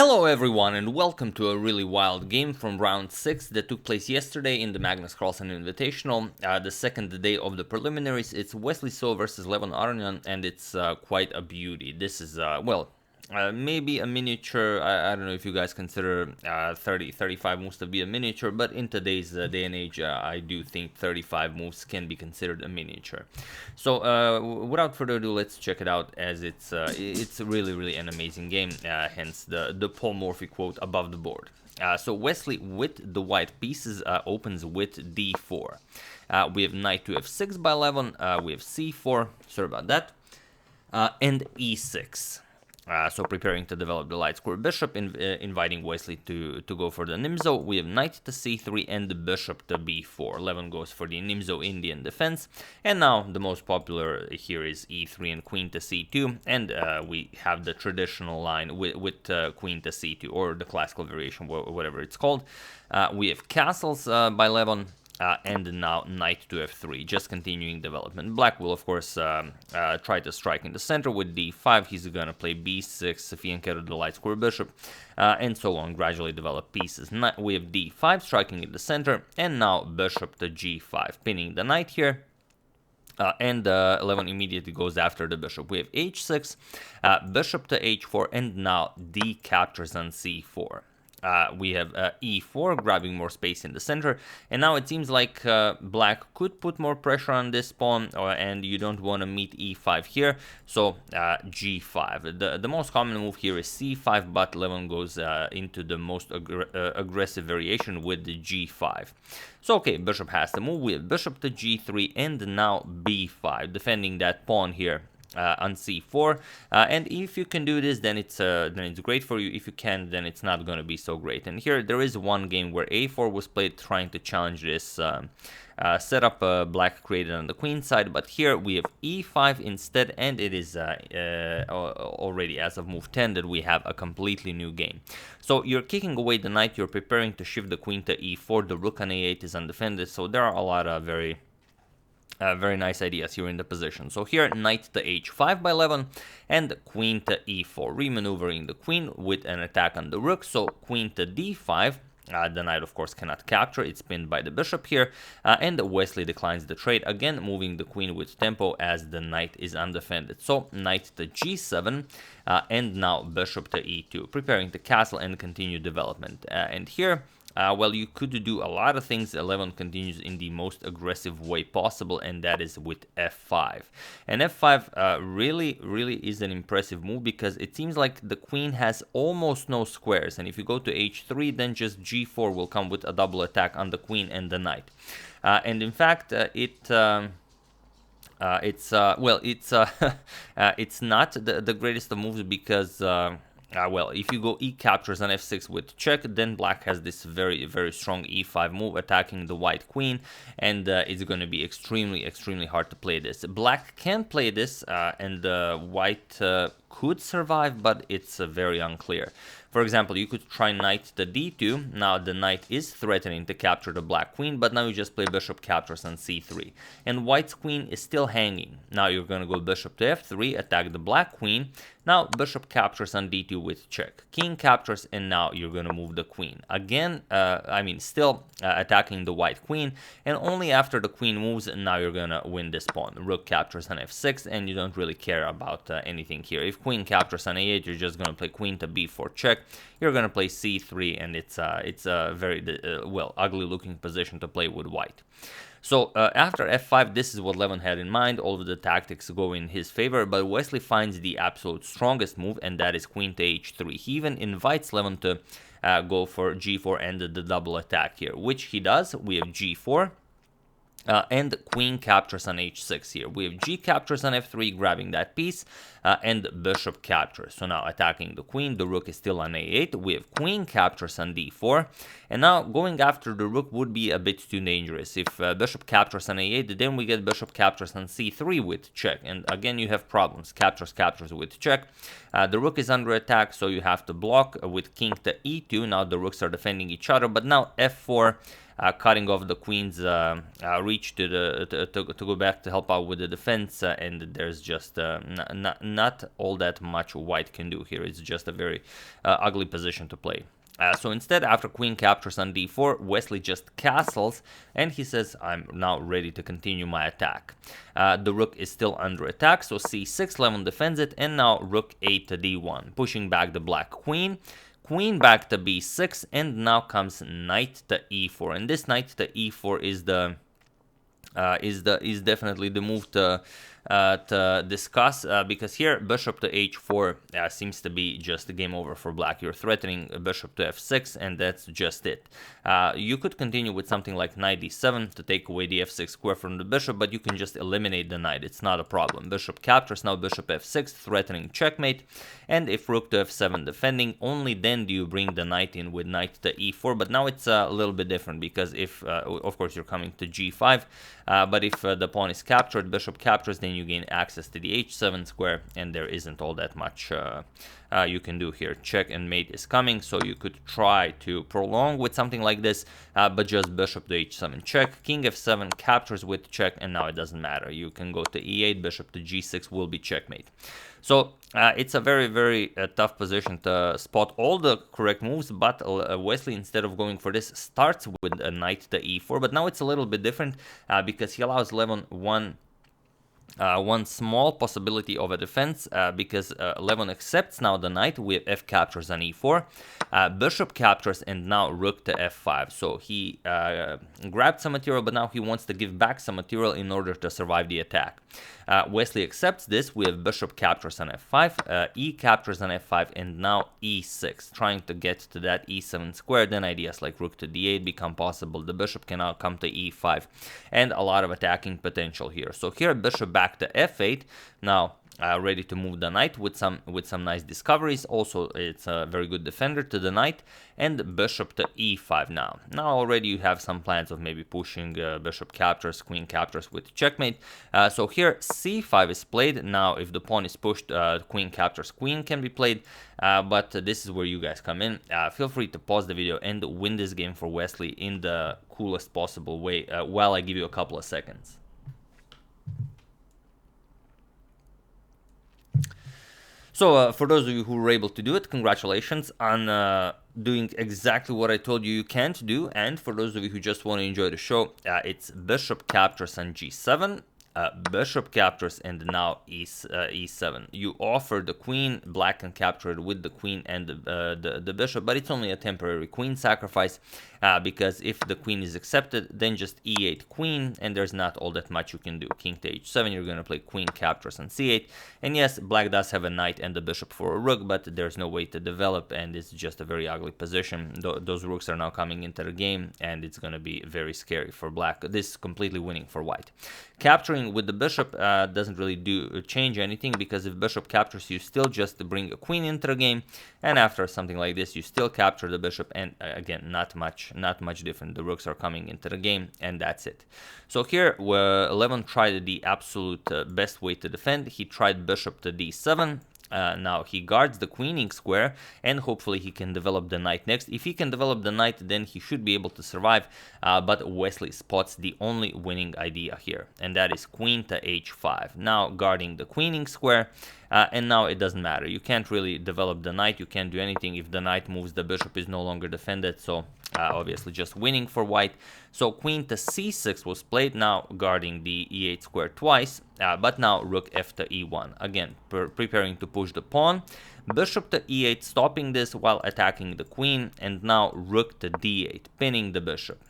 Hello everyone and welcome to a really wild game from round 6 that took place yesterday in the Magnus Carlsen Invitational, the second day of the preliminaries. It's Wesley versus Levon Aronian, and it's quite a beauty. This is, maybe a miniature. I don't know if you guys consider 35 moves to be a miniature, but in today's day and age, I do think 35 moves can be considered a miniature. So without further ado, let's check it out, as it's really an amazing game, hence the polymorphic quote above the board. So Wesley with the white pieces opens with d4. We have knight to f6 by Levon, we have c4, sorry about that, and e6. So preparing to develop the light square bishop, inviting Wesley to go for the Nimzo. We have knight to c3 and the bishop to b4. Levon goes for the Nimzo-Indian defense. And now the most popular here is e3 and queen to c2. And we have the traditional line with queen to c2, or the classical variation, whatever it's called. We have castles by Levon. And now knight to f3, just continuing development. Black will, of course, try to strike in the center with d5. He's going to play b6 if he encountered the light square bishop, and so on, gradually develop pieces. We have d5 striking in the center, and now bishop to g5, pinning the knight here. And Levon immediately goes after the bishop. We have h6, bishop to h4, and now d captures on c4. We have e4, grabbing more space in the center, and now it seems like black could put more pressure on this pawn, and you don't want to meet e5 here, so g5. The most common move here is c5, but Levon goes into the most aggressive variation with the g5. So okay, bishop has to move. We have bishop to g3, and now b5, defending that pawn here on c4, and if you can do this, then it's great for you. If you can't, then it's not going to be so great. And here there is one game where a4 was played trying to challenge this setup black created on the queen side, but here we have e5 instead, and it is already as of move 10 that we have a completely new game. So you're kicking away the knight, you're preparing to shift the queen to e4, the rook on a8 is undefended, so there are a lot of very nice ideas here in the position. So here, knight to h5 by Levon, and queen to e4, remaneuvering the queen with an attack on the rook. So queen to d5, the knight of course cannot capture, it's pinned by the bishop here, and Wesley declines the trade, again moving the queen with tempo as the knight is undefended. So knight to g7, and now bishop to e2, preparing to castle and continue development. And here, well, you could do a lot of things. Levon continues in the most aggressive way possible, and that is with f5. And f5 really is an impressive move, because it seems like the queen has almost no squares, and if you go to h3, then just g4 will come with a double attack on the queen and the knight. And in fact, it's not the greatest of moves, because well, if you go e captures on f6 with check, then black has this very strong e5 move attacking the white queen, and it's going to be extremely hard to play this. Black can play this, and white could survive, but it's very unclear. For example, you could try knight to d2. Now the knight is threatening to capture the black queen, but now you just play bishop captures on c3. And white's queen is still hanging. Now you're going to go bishop to f3, attack the black queen. Now bishop captures on d2 with check. King captures, and now you're going to move the queen. Again, still attacking the white queen, and only after the queen moves, now you're going to win this pawn. Rook captures on f6, and you don't really care about anything here. If queen captures on a8, you're just going to play queen to b4 check. You're going to play c3, and it's a very ugly looking position to play with white. So after f5, this is what Levon had in mind. All of the tactics go in his favor, but Wesley finds the absolute strongest move, and that is queen to h3. He even invites Levon to go for g4 and the double attack here, which he does. We have g4. And queen captures on h6 here. We have g captures on f3, grabbing that piece, and bishop captures. So now attacking the queen, the rook is still on a8. We have queen captures on d4, and now going after the rook would be a bit too dangerous. If bishop captures on a8, then we get bishop captures on c3 with check, and again you have problems. Captures with check. The rook is under attack, so you have to block with king to e2. Now the rooks are defending each other, but now f4 cutting off the queen's reach to go back to help out with the defense, and there's just not all that much white can do here. It's just a very ugly position to play. So instead, after queen captures on d4, Wesley just castles, and he says, I'm now ready to continue my attack. The rook is still under attack, so c6, Levon defends it, and now rook 8 to d1, pushing back the black queen. Queen back to b6, and now comes knight to e4, and this knight to e4 is definitely the move to discuss, because here bishop to h4 seems to be just a game over for black. You're threatening bishop to f6, and that's just it. You could continue with something like knight d7 to take away the f6 square from the bishop, but you can just eliminate the knight. It's not a problem. Bishop captures, now bishop f6, threatening checkmate, and if rook to f7 defending, only then do you bring the knight in with knight to e4. But now it's a little bit different, because if of course you're coming to g5, but if the pawn is captured, bishop captures, then you gain access to the h7 square, and there isn't all that much you can do here. Check and mate is coming, so you could try to prolong with something like this, but just bishop to h7 check, king f7 captures with check, and now it doesn't matter. You can go to e8, bishop to g6 will be checkmate. So it's a very, very tough position to spot all the correct moves, but Wesley, instead of going for this, starts with a knight to e4, but now it's a little bit different, because he allows Levon one small possibility of a defense, because Levon accepts now the knight with f captures on e4, bishop captures, and now rook to f5. So he grabbed some material, but now he wants to give back some material in order to survive the attack. Wesley accepts this with bishop captures on f5, e captures on f5, and now e6, trying to get to that e7 square. Then ideas like rook to d8 become possible. The bishop can now come to e5, and a lot of attacking potential here. So here bishop back to f8, now ready to move the knight with some nice discoveries. Also, it's a very good defender to the knight, and bishop to e5 now. Now already you have some plans of maybe pushing bishop captures, queen captures with checkmate. So here c5 is played. Now if the pawn is pushed, queen captures, queen can be played, but this is where you guys come in. Feel free to pause the video and win this game for Wesley in the coolest possible way while I give you a couple of seconds. So for those of you who were able to do it, congratulations on doing exactly what I told you can't do. And for those of you who just want to enjoy the show, it's bishop captures on g7, bishop captures, and now e7. You offer the queen, black can capture it with the queen and the bishop, but it's only a temporary queen sacrifice, because if the queen is accepted, then just e8 queen, and there's not all that much you can do. King to h7, you're going to play queen captures on c8, and yes, black does have a knight and the bishop for a rook, but there's no way to develop, and it's just a very ugly position. Those rooks are now coming into the game, and it's going to be very scary for black. This is completely winning for white. Capturing with the bishop doesn't really change anything, because if bishop captures, you still just bring a queen into the game, and after something like this, you still capture the bishop, and again, not much different. The rooks are coming into the game, and that's it. So here, Levon tried the absolute best way to defend. He tried bishop to d7. Now he guards the queening square, and hopefully he can develop the knight next. If he can develop the knight, then he should be able to survive, but Wesley spots the only winning idea here, and that is queen to h5. Now guarding the queening square, and now it doesn't matter. You can't really develop the knight, you can't do anything. If the knight moves, the bishop is no longer defended, so obviously just winning for white. So queen to c6 was played, now guarding the e8 square twice, but now rook f to e1, again preparing to push the pawn. Bishop to e8, stopping this while attacking the queen, and now rook to d8, pinning the bishop.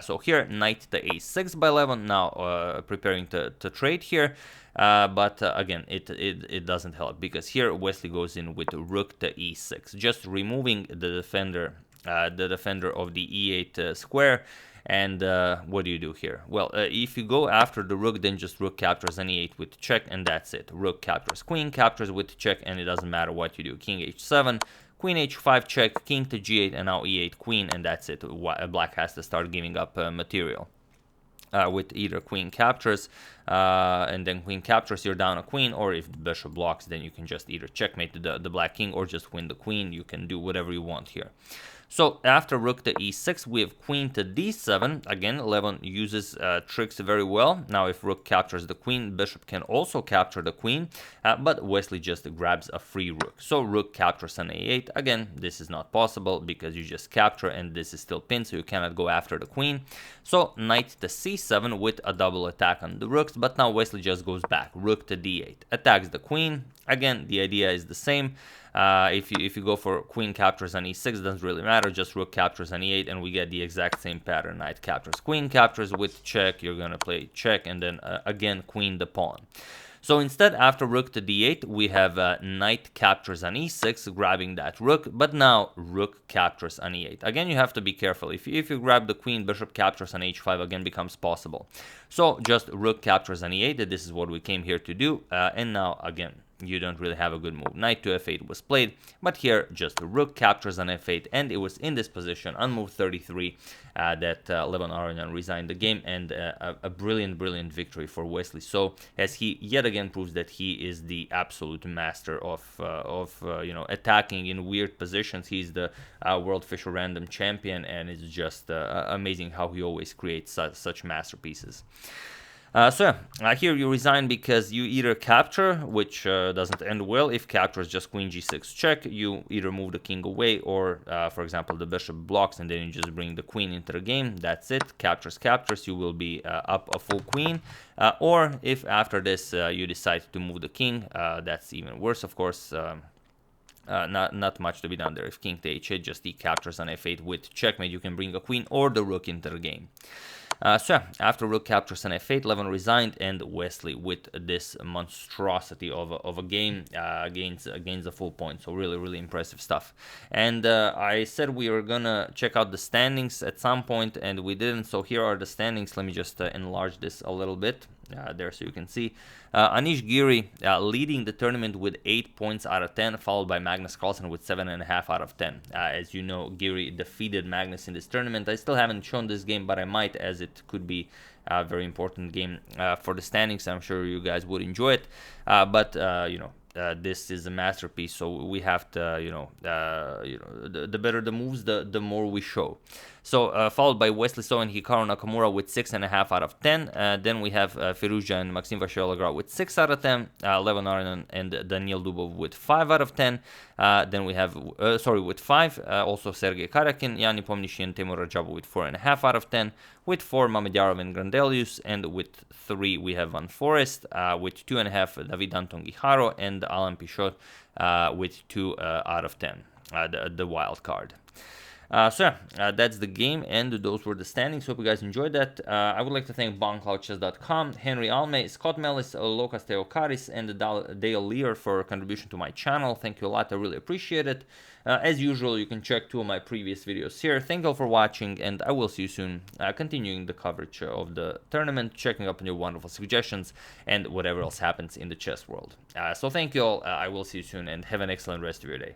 So here knight to a6 by Levon, now preparing to trade here, but again it doesn't help, because here Wesley goes in with rook to e6, just removing the defender of the e8 square. And what do you do here? Well, if you go after the rook, then just rook captures on e8 with check, and that's it. Rook captures, queen captures with check, and it doesn't matter what you do. King h7, queen h5 check, king to g8, and now e8 queen, and that's it. Black has to start giving up material. With either queen captures, and then queen captures, you're down a queen, or if the bishop blocks, then you can just either checkmate the black king or just win the queen. You can do whatever you want here. So after rook to e6, we have queen to d7. Again, Levon uses tricks very well. Now if rook captures the queen, bishop can also capture the queen, but Wesley just grabs a free rook. So rook captures on a8. Again, this is not possible because you just capture and this is still pinned, so you cannot go after the queen. So knight to c7 with a double attack on the rooks, but now Wesley just goes back. Rook to d8, attacks the queen. Again, the idea is the same. If you go for queen captures on e6, doesn't really matter, just rook captures on e8, and we get the exact same pattern. Knight captures, queen captures with check, you're gonna play check, and then again queen the pawn. So instead, after rook to d8, we have knight captures on e6, grabbing that rook, but now rook captures on e8. Again, you have to be careful. If you grab the queen, bishop captures on h5 again becomes possible. So just rook captures on e8, this is what we came here to do, and now again, you don't really have a good move. Knight to f8 was played, but here just rook captures on f8, and it was in this position on move 33 that Levon Aronian resigned the game, and a brilliant victory for Wesley. So as he yet again proves that he is the absolute master of you know, attacking in weird positions. He's the world official random champion, and it's just amazing how he always creates such masterpieces. Here you resign because you either capture, which doesn't end well. If capture is just queen g6 check, you either move the king away, or for example the bishop blocks and then you just bring the queen into the game. That's it. Captures, you will be up a full queen. Or if after this you decide to move the king, that's even worse, of course. Not much to be done there. If king to h8, just he captures on f8 with checkmate, you can bring a queen or the rook into the game. After rook captures on f8, Levon resigned, and Wesley with this monstrosity of a game gains a full point. So really impressive stuff. And I said we were gonna check out the standings at some point, and we didn't. So here are the standings. Let me just enlarge this a little bit. There, so you can see Anish Giri leading the tournament with 8 points out of 10, followed by Magnus Carlsen with 7.5 out of 10. As you know, Giri defeated Magnus in this tournament. I still haven't shown this game, but I might, as it could be a very important game for the standings. I'm sure you guys would enjoy it, but you know, this is a masterpiece, so we have to, the better the moves, the more we show. So followed by Wesley So and Hikaru Nakamura with 6.5 out of 10. Then we have Firuja and Maxim Vachier-Lagrave with 6 out of 10. Levon Aronian and Daniel Dubov with 5 out of 10. Then we have, with 5, also Sergei Karyakin, Yanni Pomnishi and Temur Rajabov with 4.5 out of 10. With 4, Mamedyarov and Grandelius, and with 3, we have Van Forest, with 2.5, David Anton Guijarro, and Alan Pichot with 2 out of 10, the wild card. That's the game, and those were the standings. Hope you guys enjoyed that. I would like to thank BoncloudChess.com, Henry Alme, Scott Mellis, Lokas Theokaris, and Dale Lear for contribution to my channel. Thank you a lot. I really appreciate it. As usual, you can check 2 of my previous videos here. Thank you all for watching, and I will see you soon, continuing the coverage of the tournament, checking up on your wonderful suggestions, and whatever else happens in the chess world. So thank you all. I will see you soon, and have an excellent rest of your day.